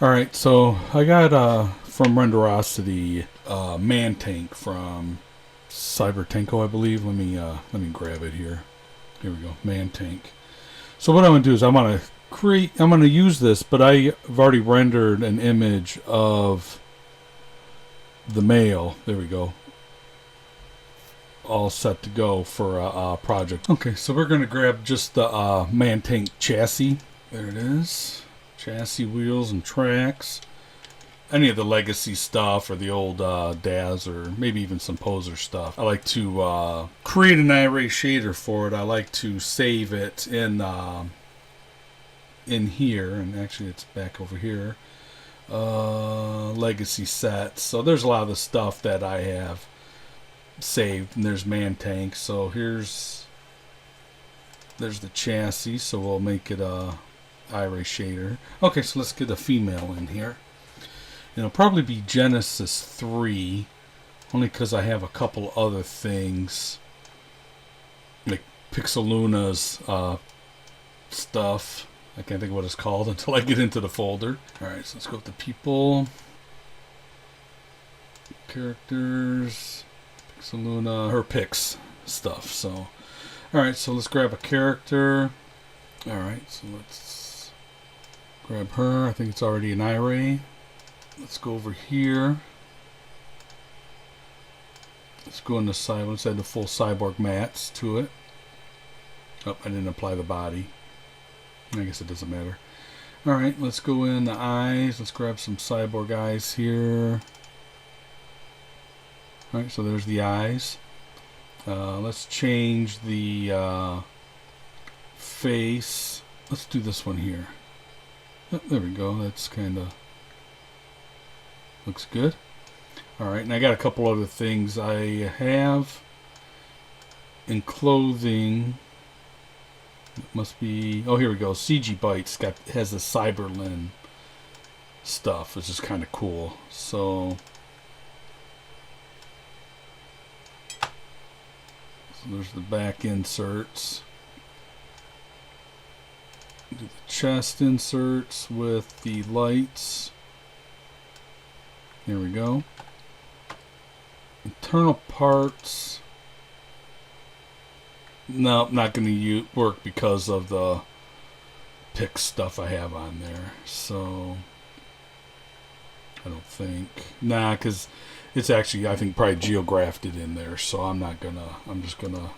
Alright, so I got from Renderosity Man Tank from Cybertenko, I believe. Let me grab it here. Here we go, Man Tank. So what I'm gonna do is I'm gonna use this, but I've already rendered an image of the male. There we go. All set to go for a project. Okay, so we're gonna grab just the Man Tank chassis. There it is. Chassis, wheels, and tracks. Any of the legacy stuff or the old DAS or maybe even some poser stuff. I like to create an array shader for it. I like to save it in here, and actually it's back over here. Legacy sets. So there's a lot of the stuff that I have saved, and there's Man Tank. So there's the chassis. So we'll make it a array shader. Okay, so let's get a female in here. It'll probably be Genesis 3, only because I have a couple other things like Pixeluna's stuff. I can't think of what it's called until I get into the folder. Alright, so let's go with the people, characters, Pixeluna, her pics stuff. So alright, so let's grab a character. Alright, so let's grab her. I think it's already an array. Let's go over here. Let's go into cyber. Let's add the full cyborg mats to it. Oh, I didn't apply the body. I guess it doesn't matter. Alright, let's go in the eyes. Let's grab some cyborg eyes here. Alright, so there's the eyes. Let's change the face. Let's do this one here. Oh, there we go. That's kind of looks good. Alright, and I got a couple other things I have in clothing. It must be, oh, here we go. CG Bytes has the Cyberlin stuff, which is kind of cool. So there's the back inserts. Do the chest inserts with the lights. There we go. Internal parts. No, not going to work because of the pick stuff I have on there. So I don't think. Nah, because it's actually, I think, probably geographed it in there. So I'm just going to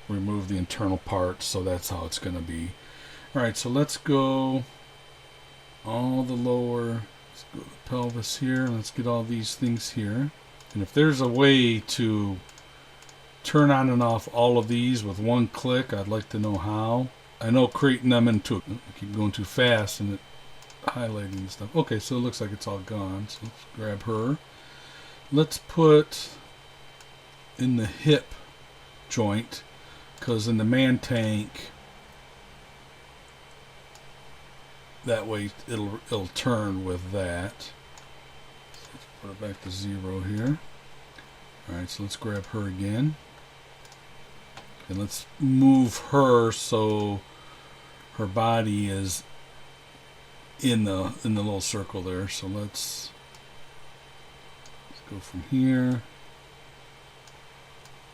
remove the internal parts. So that's how it's going to be. Alright, so let's go all the lower. Let's go to the pelvis here. Let's get all these things here. And if there's a way to turn on and off all of these with one click, I'd like to know how. I know creating them into, I keep going too fast and it highlighting stuff. Okay, so it looks like it's all gone. So let's grab her. Let's put in the hip joint, because in the Man Tank, that way it'll turn with that. So let's put it back to 0 here. Alright, so let's grab her again. And let's move her so her body is in the little circle there. So let's go from here.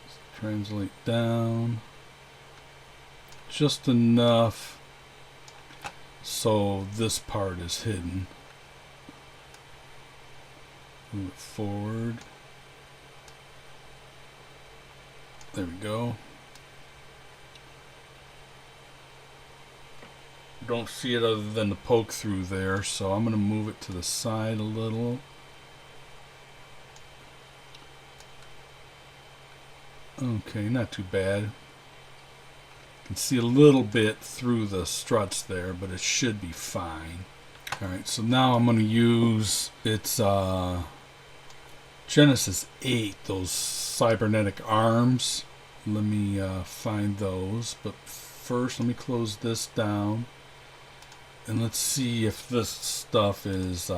Let's translate down just enough so this part is hidden. Move it forward. There we go. Don't see it other than the poke through there, so I'm going to move it to the side a little. Okay, not too bad. Can see a little bit through the struts there, but it should be fine. Alright, so now I'm going to use its Genesis 8, those Cybernetic Arms. Let me find those, but first let me close this down. And let's see if this stuff is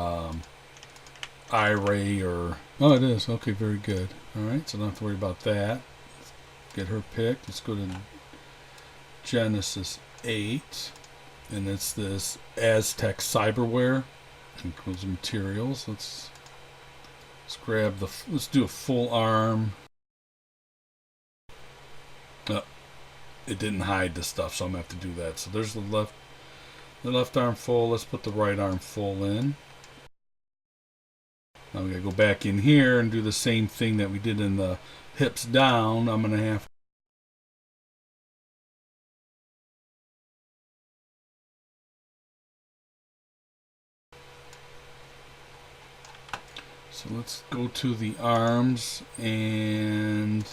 iRay or... Oh, it is. Okay, very good. Alright, so don't have to worry about that. Let's get her picked. Let's go to Genesis 8. And it's this Aztec Cyberware. Equals materials. Let's grab the. Let's do a full arm. It didn't hide the stuff, so I'm gonna have to do that. So there's the left arm full. Let's put the right arm full in. Now we gotta go back in here and do the same thing that we did in the hips down. I'm gonna have. So let's go to the arms and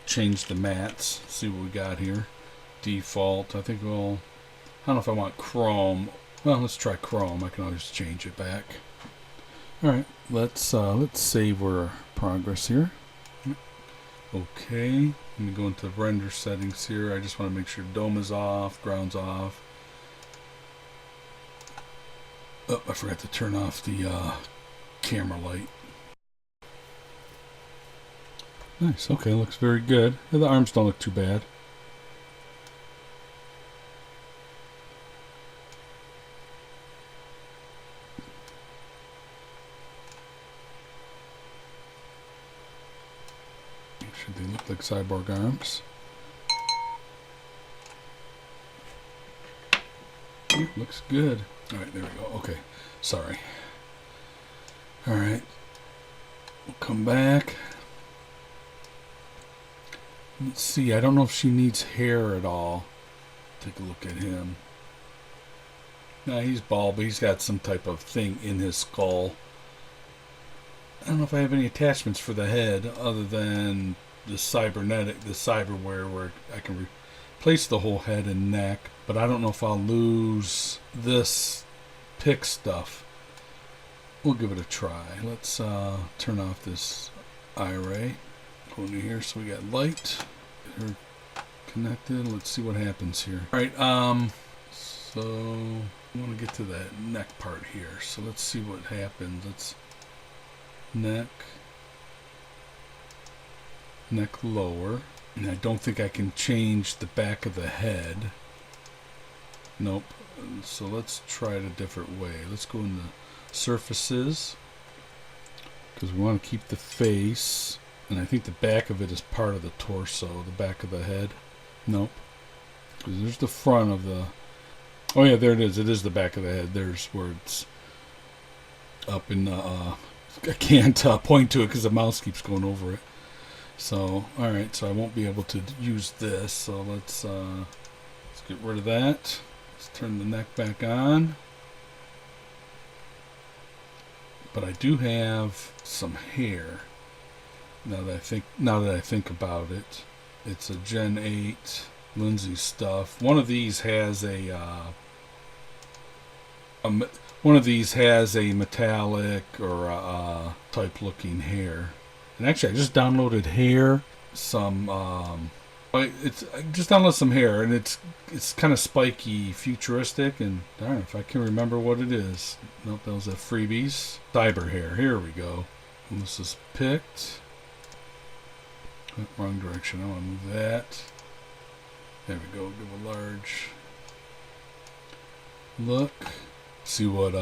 change the mats. See what we got here. Default. I think we'll. I don't know if I want chrome. Well, let's try chrome. I can always change it back. All right. Let's save our progress here. Okay. Let me go into render settings here. I just want to make sure dome is off, ground's off. Oh, I forgot to turn off the camera light. Nice. Okay, looks very good. The arms don't look too bad. Should they look like cyborg arms? Yeah, looks good. All right, there we go. Okay, sorry. All right, we'll come back. Let's see. I don't know if she needs hair at all. Take a look at him. Nah, he's bald, but he's got some type of thing in his skull. I don't know if I have any attachments for the head other than the cybernetic, the cyberware, where I can replace the whole head and neck. But I don't know if I'll lose this pick stuff. We'll give it a try. Let's turn off this eye ray. Go into here so we got light. Get her connected. Let's see what happens here. Alright, so I want to get to that neck part here. So let's see what happens. Let's neck lower. And I don't think I can change the back of the head. Nope. So let's try it a different way. Let's go into surfaces, because we want to keep the face, and I think the back of it is part of the torso, the back of the head. Nope, because there's the front of the. Oh yeah, there it is. It is the back of the head. There's where it's up in the. I can't point to it because the mouse keeps going over it. So all right, so I won't be able to use this. So let's get rid of that. Let's turn the neck back on. But I do have some hair. Now that I think about it, it's a Gen 8 Lindsay stuff. One of these has a metallic or type looking hair. And actually, I just downloaded hair. I just downloaded some hair, and it's kind of spiky, futuristic, and I don't know if I can remember what it is. Nope, that was a freebies. Cyber hair. Here we go. And this is picked. Oh, wrong direction. I want to move that. There we go. Give a large look. See what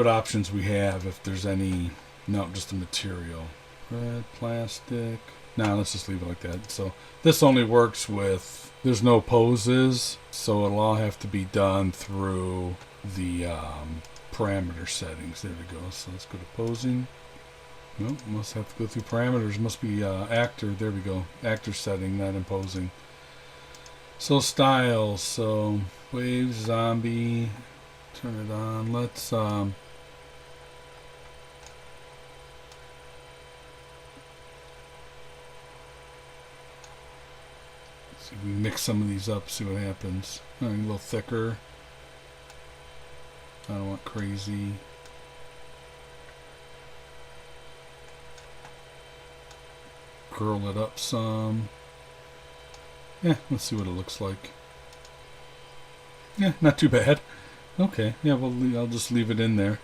options we have. If there's any. No, just the material. Red plastic. Nah, let's just leave it like that. So this only works with, there's no poses, so it'll all have to be done through the parameter settings. There we go. So let's go to posing. Nope, must have to go through parameters. Must be actor. There we go. Actor setting, not imposing. So styles. So wave, zombie. Turn it on. Let's see if we mix some of these up, see what happens. A little thicker. I don't want crazy. Curl it up some. Yeah, let's see what it looks like. Yeah, not too bad. Okay, yeah, well, I'll just leave it in there.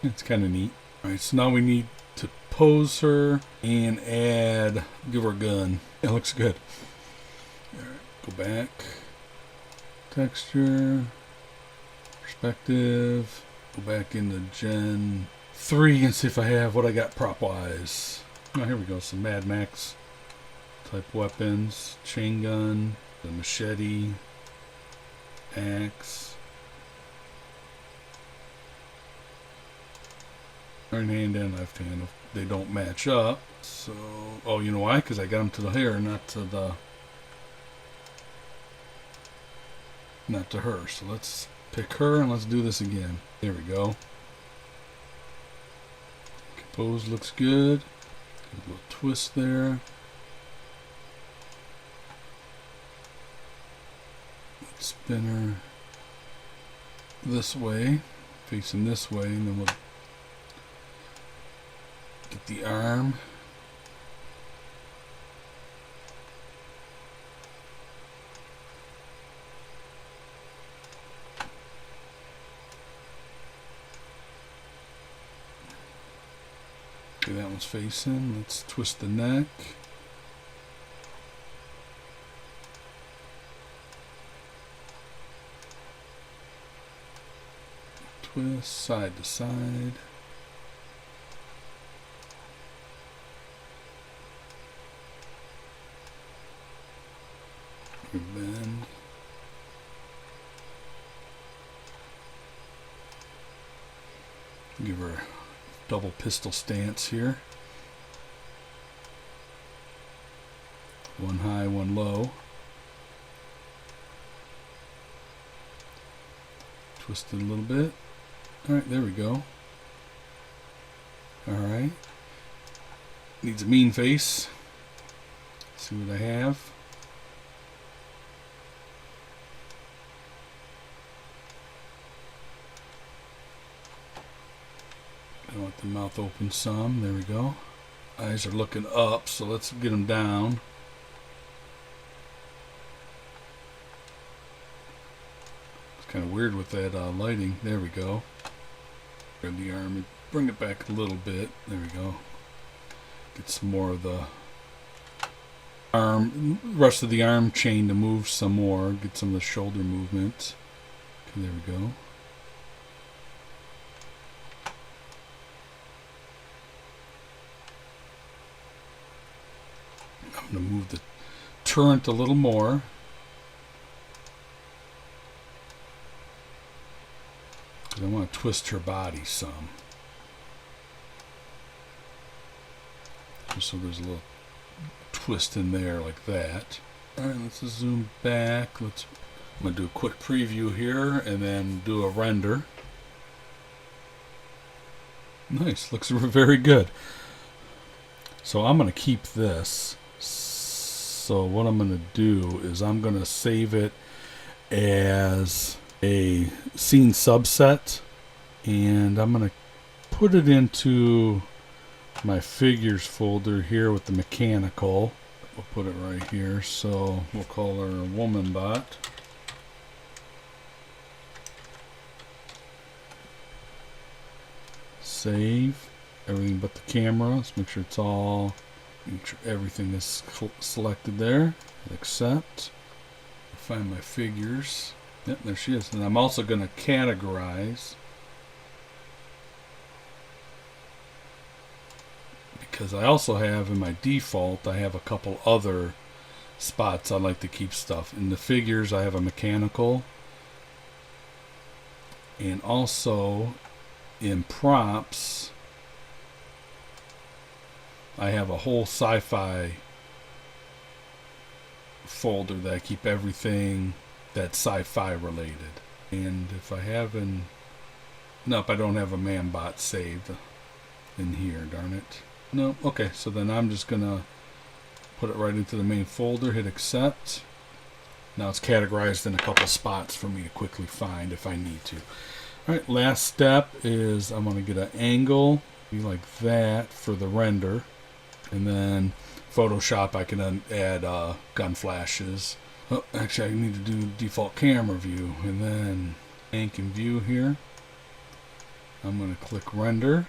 It's kind of neat. Alright, so now we need to pose her and give her a gun. It looks good. Alright, go back. Texture. Perspective. Go back into Gen 3 and see if I have what I got prop wise. Oh, here we go. Some Mad Max type weapons. Chain gun, the machete, axe. Right hand and left hand. They don't match up. So, oh, you know why? Because I got them to the hair, not to her. So let's pick her and let's do this again. There we go. Pose looks good. A little twist there. Let's spin her this way, facing this way, and then we'll get the arm. Okay, that one's facing. Let's twist the neck. Twist side to side. Bend. Give her a double pistol stance here. One high, one low. Twist it a little bit. Alright, there we go. Alright. Needs a mean face. Let's see what I have. I want the mouth open some. There we go. Eyes are looking up, so let's get them down. It's kind of weird with that lighting. There we go. Grab the arm and bring it back a little bit. There we go. Get some more of the arm, rest of the arm chain to move some more. Get some of the shoulder movement. Okay, there we go. I'm going to move the turret a little more. Because I want to twist her body some. Just so there's a little twist in there like that. Alright, let's zoom back. I'm going to do a quick preview here and then do a render. Nice, looks very good. So I'm going to keep this. So what I'm going to do is I'm going to save it as a scene subset, and I'm going to put it into my figures folder here with the mechanical. We'll put it right here. So we'll call her woman bot. Save everything but the camera. Let's make sure it's all. Make sure everything is selected there. Accept. Find my figures. Yep, there she is. And I'm also going to categorize, because I also have in my default, I have a couple other spots I like to keep stuff. In the figures, I have a mechanical, and also in props, I have a whole sci-fi folder that I keep everything that's sci-fi related. And if I haven't, nope, I don't have a man bot saved in here, darn it. No, okay, so then I'm just gonna put it right into the main folder, hit accept. Now it's categorized in a couple spots for me to quickly find if I need to. Alright, last step is I'm gonna get an angle, be like that for the render. And then Photoshop, I can add gun flashes. Oh, actually, I need to do default camera view. And then ink and view here. I'm going to click render.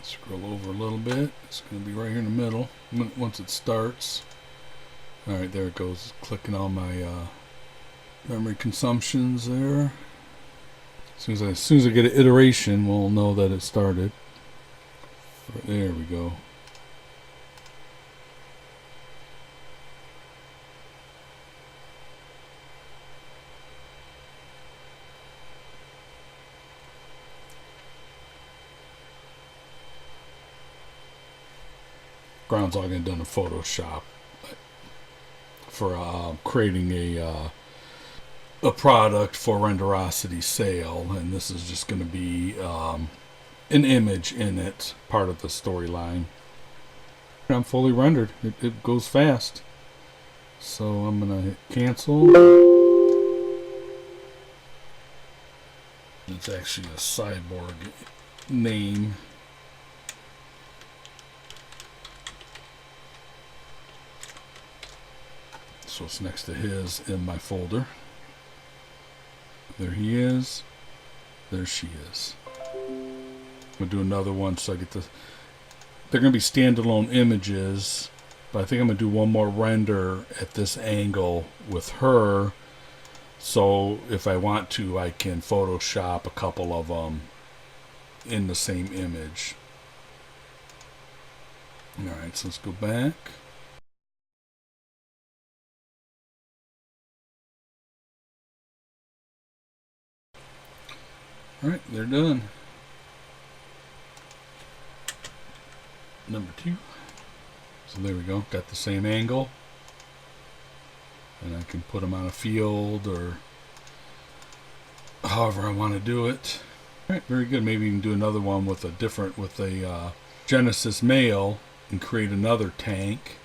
Scroll over a little bit. It's going to be right here in the middle once it starts. Alright, there it goes. Clicking on my memory consumptions there. As soon as I get an iteration, we'll know that it started. There we go. Ground's all gonna be done in Photoshop for creating a product for Renderosity sale, and this is just going to be an image in it, part of the storyline. I'm fully rendered. It goes fast, so I'm gonna hit cancel. It's actually a cyborg name. So it's next to his in my folder. There he is. There she is. I'm going to do another one so I get the... They're going to be standalone images, but I think I'm going to do one more render at this angle with her. So if I want to, I can Photoshop a couple of them in the same image. Alright, so let's go back. Alright, they're done. Number 2. So there we go. Got the same angle. And I can put them on a field or however I want to do it. Alright, very good. Maybe you can do another one with a Genesis male and create another tank.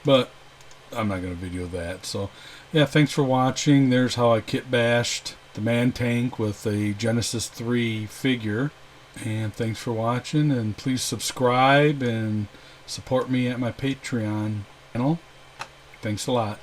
But I'm not going to video that. So yeah, thanks for watching. There's how I kit bashed the man tank with a Genesis 3 figure. And thanks for watching, and please subscribe and support me at my Patreon channel. Thanks a lot.